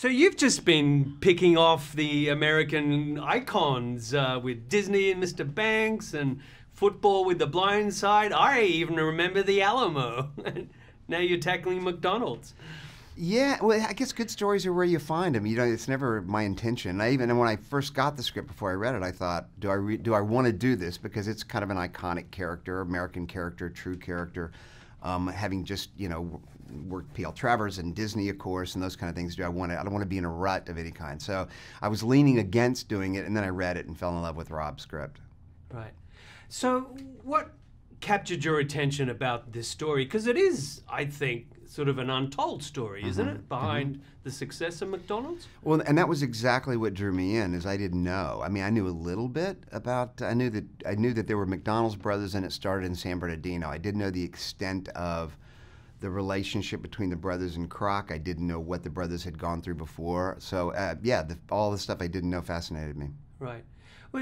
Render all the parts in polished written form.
So you've just been picking off the American icons with Disney and Mr. Banks and football with The Blind Side. I even remember the Alamo. Now you're tackling McDonald's. Yeah, well, I guess good stories are where you find them. You know, it's never my intention. And when I first got the script before I read it, I thought, do I want to do this? Because it's kind of an iconic character, American character, true character. Having just, you know, worked P.L. Travers and Disney, of course, and those kind of things. I don't want to be in a rut of any kind. So I was leaning against doing it, and then I read it and fell in love with Rob's script. Right. So what captured your attention about this story? Because it is, I think, sort of an untold story, isn't it, behind the success of McDonald's? Well, and that was exactly what drew me in, is I didn't know. I mean, I knew a little bit about, I knew that there were McDonald's brothers and it started in San Bernardino. I didn't know the extent of the relationship between the brothers and Kroc. I didn't know what the brothers had gone through before. So, yeah, all the stuff I didn't know fascinated me. Right. Well,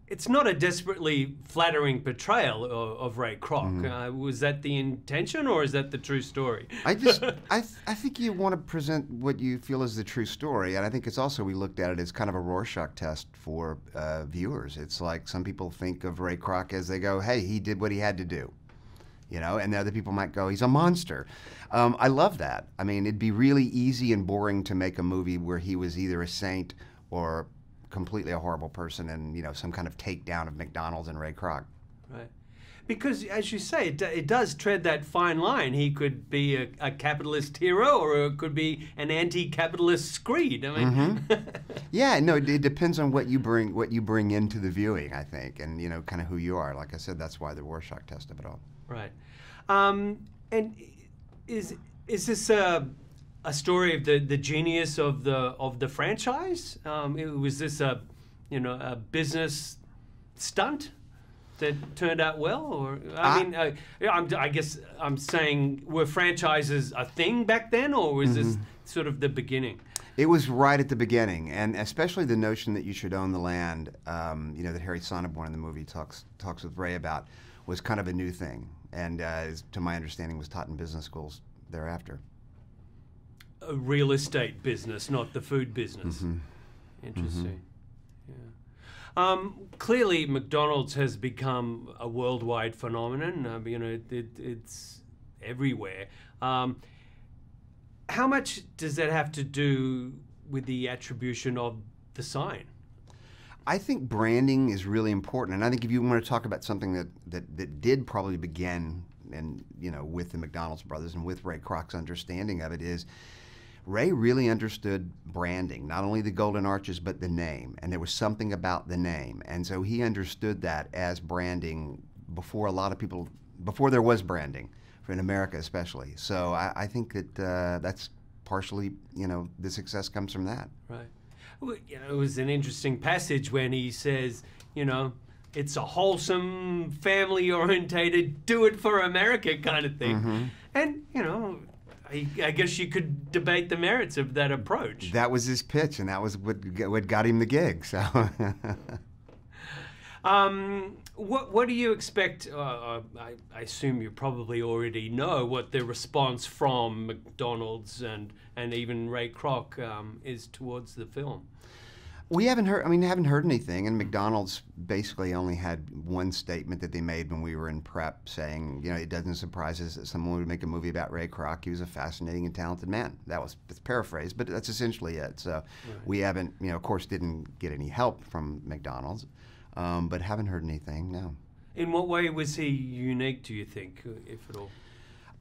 it's not a desperately flattering portrayal of Ray Kroc. Was that the intention, or is that the true story? I think you want to present what you feel is the true story, and I think it's also, we looked at it as kind of a Rorschach test for viewers. It's like some people think of Ray Kroc as they go, hey, he did what he had to do, you know, and the other people might go, he's a monster. I love that. I mean, it'd be really easy and boring to make a movie where he was either a saint or completely a horrible person, and, you know, some kind of takedown of McDonald's and Ray Kroc. Right. Because, as you say, it does tread that fine line. He could be a capitalist hero, or it could be an anti-capitalist screed. I mean, yeah, no, it depends on what you bring into the viewing, I think, and, you know, kind of who you are. Like I said, that's why the Rorschach test of it all. Right. And is this a story of the genius of the franchise? Was this a business stunt that turned out well, or I guess I'm saying, were franchises a thing back then, or was this sort of the beginning? It was right at the beginning, and especially the notion that you should own the land, you know, that Harry Sonneborn in the movie talks with Ray about, was kind of a new thing, and to my understanding, was taught in business schools thereafter. A real estate business, not the food business. Interesting. Yeah. Clearly, McDonald's has become a worldwide phenomenon. You know, it's everywhere. How much does that have to do with the attribution of the sign? I think branding is really important, and I think if you want to talk about something that did probably begin, and, you know, with the McDonald's brothers and with Ray Kroc's understanding of it, is Ray really understood branding, not only the golden arches, but the name. And there was something about the name. And so he understood that as branding before a lot of people, before there was branding, in America especially. So I think that that's partially, you know, the success comes from that. Right. Well, you know, it was an interesting passage when he says, you know, it's a wholesome, family-orientated, do it for America kind of thing. And, you know, I guess you could debate the merits of that approach. That was his pitch, and that was what got him the gig. So, what do you expect? I assume you probably already know what the response from McDonald's and even Ray Kroc is towards the film. We haven't heard. I mean, haven't heard anything. And McDonald's basically only had one statement that they made when we were in prep, saying, you know, it doesn't surprise us that someone would make a movie about Ray Kroc. He was a fascinating and talented man. It's paraphrased, but that's essentially it. So we haven't, you know, of course, didn't get any help from McDonald's, but haven't heard anything. No. In what way was he unique, do you think, if at all?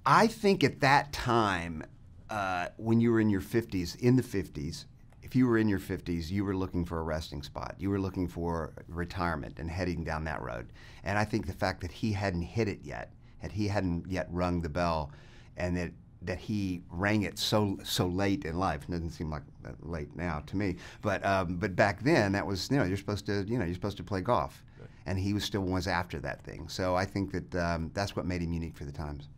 I think at that time, when you were in your 50s, if you were in your 50s, you were looking for a resting spot. You were looking for retirement and heading down that road. And I think the fact that he hadn't hit it yet, that he hadn't yet rung the bell, and that he rang it so late in life. It doesn't seem like that late now to me, but back then that was, you know, you're supposed to play golf, and he still was after that thing. So I think that that's what made him unique for the times.